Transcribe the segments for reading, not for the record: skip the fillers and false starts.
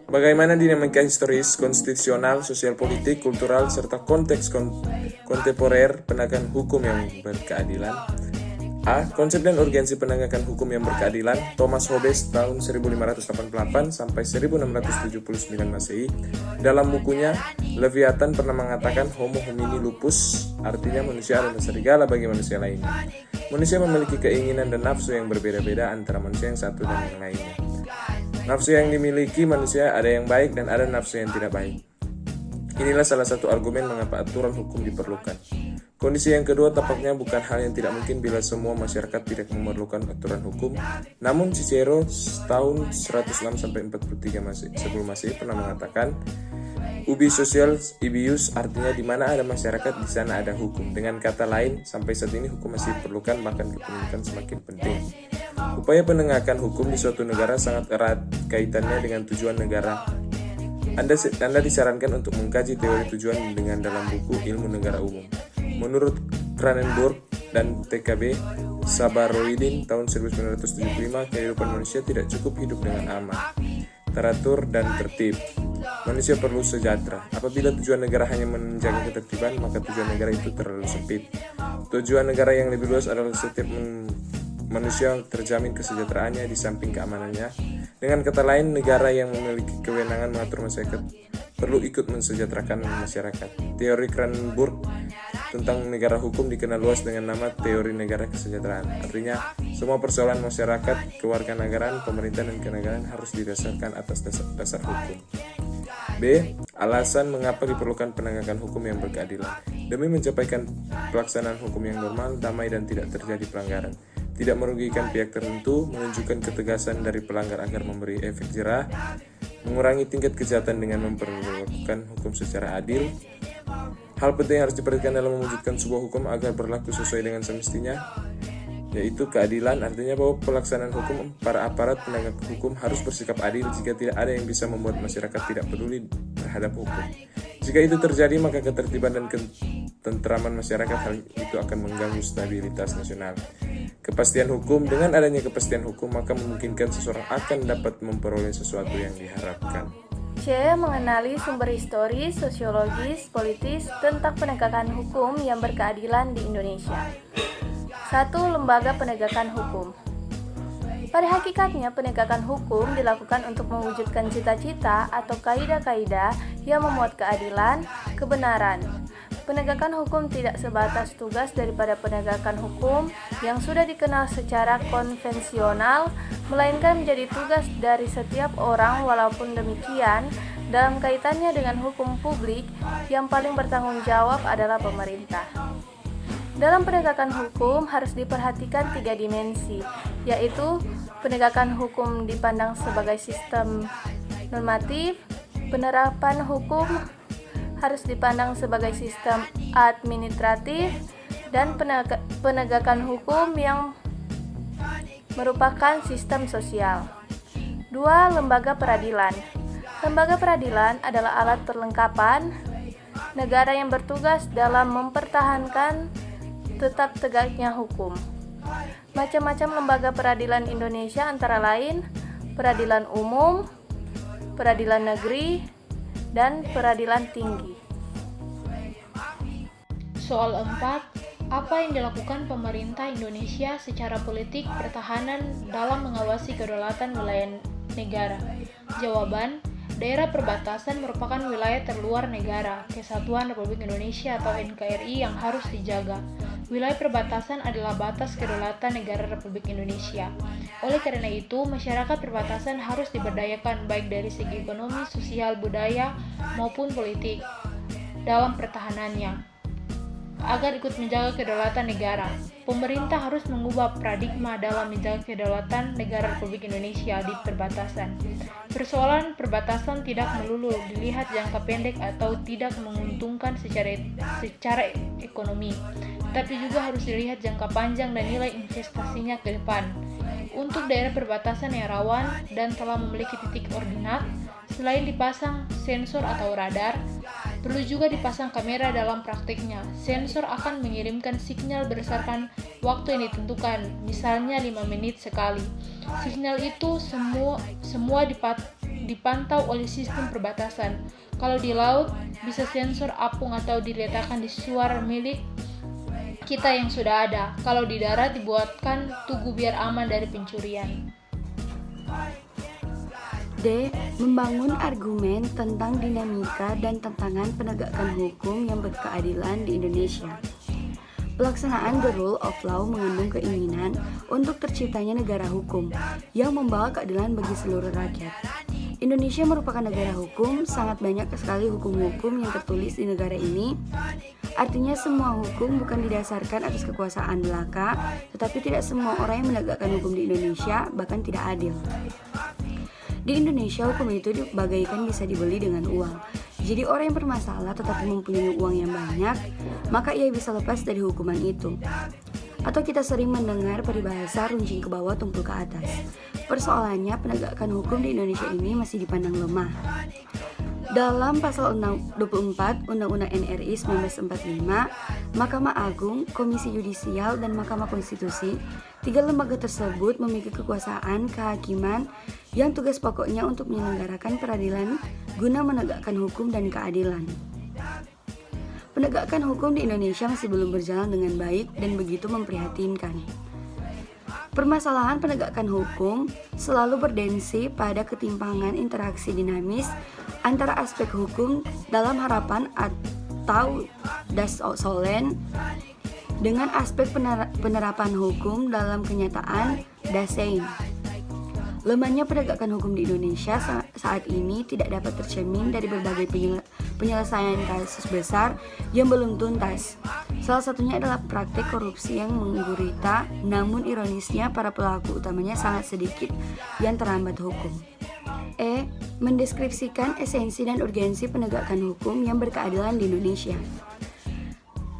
Bagaimana dinamika historis, konstitusional, sosial politik, kultural, serta konteks kontemporer penegakan hukum yang berkeadilan? A. Konsep dan urgensi penegakan hukum yang berkeadilan. Thomas Hobbes tahun 1588 sampai 1679 Masehi. Dalam bukunya, Leviathan pernah mengatakan Homo homini lupus, artinya manusia adalah serigala bagi manusia lainnya. Manusia memiliki keinginan dan nafsu yang berbeda-beda antara manusia yang satu dan yang lainnya. Nafsu yang dimiliki manusia ada yang baik dan ada nafsu yang tidak baik. Inilah salah satu argumen mengapa aturan hukum diperlukan. Kondisi yang kedua tampaknya bukan hal yang tidak mungkin bila semua masyarakat tidak memerlukan aturan hukum. Namun Cicero tahun 106 sampai 43 sebelum Masehi pernah mengatakan, ubi socialis ibius, artinya di mana ada masyarakat di sana ada hukum. Dengan kata lain, sampai saat ini hukum masih diperlukan, bahkan kepemilikan semakin penting. Upaya penegakan hukum di suatu negara sangat erat kaitannya dengan tujuan negara. Anda disarankan untuk mengkaji teori tujuan dengan dalam buku Ilmu Negara Umum. Menurut Cranenburg dan TKB Sabaroidin tahun 1975, kehidupan manusia tidak cukup hidup dengan aman, teratur, dan tertib. Manusia perlu sejahtera. Apabila tujuan negara hanya menjaga ketertiban, maka tujuan negara itu terlalu sempit. Tujuan negara yang lebih luas adalah setiap manusia terjamin kesejahteraannya di samping keamanannya. Dengan kata lain, negara yang memiliki kewenangan mengatur masyarakat perlu ikut mensejahterakan masyarakat. Teori Cranenburg tentang negara hukum dikenal luas dengan nama teori negara kesejahteraan. Artinya, semua persoalan masyarakat, kewarganegaraan, pemerintahan, dan kenegaraan harus didasarkan atas dasar hukum. B. Alasan mengapa diperlukan penegakan hukum yang berkeadilan. Demi mencapai pelaksanaan hukum yang normal, damai, dan tidak terjadi pelanggaran. Tidak merugikan pihak tertentu, menunjukkan ketegasan dari pelanggar agar memberi efek jerah, mengurangi tingkat kejahatan dengan memperlakukan hukum secara adil. Hal penting yang harus diperhatikan dalam mewujudkan sebuah hukum agar berlaku sesuai dengan semestinya, yaitu keadilan. Artinya bahwa pelaksanaan hukum, para aparat penegak hukum harus bersikap adil jika tidak ada yang bisa membuat masyarakat tidak peduli terhadap hukum. Jika itu terjadi, maka ketertiban dan ketentraman masyarakat, hal itu akan mengganggu stabilitas nasional. Kepastian hukum, dengan adanya kepastian hukum, maka memungkinkan seseorang akan dapat memperoleh sesuatu yang diharapkan. C. Mengenali sumber historis, sosiologis, politis tentang penegakan hukum yang berkeadilan di Indonesia. 1. Lembaga penegakan hukum. Pada hakikatnya, penegakan hukum dilakukan untuk mewujudkan cita-cita atau kaidah-kaidah yang memuat keadilan, kebenaran. Penegakan hukum tidak sebatas tugas daripada penegakan hukum yang sudah dikenal secara konvensional, melainkan menjadi tugas dari setiap orang. Walaupun demikian, dalam kaitannya dengan hukum publik, yang paling bertanggung jawab adalah pemerintah. Dalam penegakan hukum harus diperhatikan 3 dimensi, yaitu penegakan hukum dipandang sebagai sistem normatif, penerapan hukum harus dipandang sebagai sistem administratif, dan penegakan hukum yang merupakan sistem sosial. 2. Lembaga peradilan. Lembaga peradilan adalah alat perlengkapan negara yang bertugas dalam mempertahankan tetap tegaknya hukum. Macam-macam lembaga peradilan Indonesia antara lain peradilan umum, peradilan negeri, dan peradilan tinggi. Soal 4. Apa yang dilakukan pemerintah Indonesia secara politik pertahanan dalam mengawasi kedaulatan wilayah negara? Jawaban, daerah perbatasan merupakan wilayah terluar negara, Kesatuan Republik Indonesia atau NKRI yang harus dijaga. Wilayah perbatasan adalah batas kedaulatan negara Republik Indonesia. Oleh karena itu, masyarakat perbatasan harus diberdayakan baik dari segi ekonomi, sosial, budaya, maupun politik dalam pertahanannya, agar ikut menjaga kedaulatan negara. Pemerintah harus mengubah paradigma dalam menjaga kedaulatan negara Republik Indonesia di perbatasan. Persoalan perbatasan tidak melulu dilihat jangka pendek atau tidak menguntungkan secara ekonomi, tapi juga harus dilihat jangka panjang dan nilai investasinya ke depan. Untuk daerah perbatasan yang rawan dan telah memiliki titik ordinat, selain dipasang sensor atau radar, perlu juga dipasang kamera dalam praktiknya. Sensor akan mengirimkan sinyal berdasarkan waktu yang ditentukan, misalnya 5 menit sekali. Sinyal itu semua dipantau oleh sistem perbatasan. Kalau di laut, bisa sensor apung atau diletakkan di suar milik kita yang sudah ada. Kalau di darat, dibuatkan tugu biar aman dari pencurian. D. Membangun argumen tentang dinamika dan tantangan penegakan hukum yang berkeadilan di Indonesia. Pelaksanaan the rule of law mengandung keinginan untuk terciptanya negara hukum yang membawa keadilan bagi seluruh rakyat. Indonesia merupakan negara hukum, sangat banyak sekali hukum-hukum yang tertulis di negara ini. Artinya semua hukum bukan didasarkan atas kekuasaan belaka, tetapi tidak semua orang yang menegakkan hukum di Indonesia bahkan tidak adil. Di Indonesia, hukum itu bagaikan bisa dibeli dengan uang. Jadi orang yang bermasalah tetapi mempunyai uang yang banyak, maka ia bisa lepas dari hukuman itu. Atau kita sering mendengar peribahasa runcing ke bawah tumpul ke atas. Persoalannya, penegakan hukum di Indonesia ini masih dipandang lemah. Dalam pasal 24 Undang-Undang NRI 1945, Mahkamah Agung, Komisi Yudisial, dan Mahkamah Konstitusi, tiga lembaga tersebut memiliki kekuasaan kehakiman yang tugas pokoknya untuk menyelenggarakan peradilan guna menegakkan hukum dan keadilan. Penegakan hukum di Indonesia masih belum berjalan dengan baik dan begitu memprihatinkan. Permasalahan penegakan hukum selalu berdensi pada ketimpangan interaksi dinamis antara aspek hukum dalam harapan atau das solem dengan aspek penerapan hukum dalam kenyataan das sein. Lemahnya penegakan hukum di Indonesia saat ini tidak dapat tercermin dari berbagai penyelesaian kasus besar yang belum tuntas. Salah satunya adalah praktik korupsi yang menggurita, namun ironisnya para pelaku utamanya sangat sedikit yang terhambat hukum. E. Mendeskripsikan esensi dan urgensi penegakan hukum yang berkeadilan di Indonesia.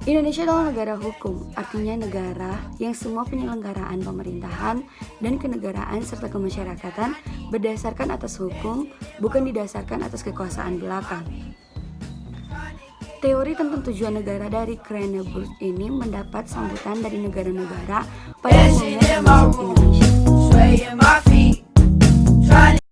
Indonesia adalah negara hukum, artinya negara yang semua penyelenggaraan pemerintahan dan kenegaraan serta kemasyarakatan berdasarkan atas hukum, bukan didasarkan atas kekuasaan belaka. Teori tentang tujuan negara dari Cranenburg ini mendapat sambutan dari negara-negara pada umumnya termasuk Indonesia.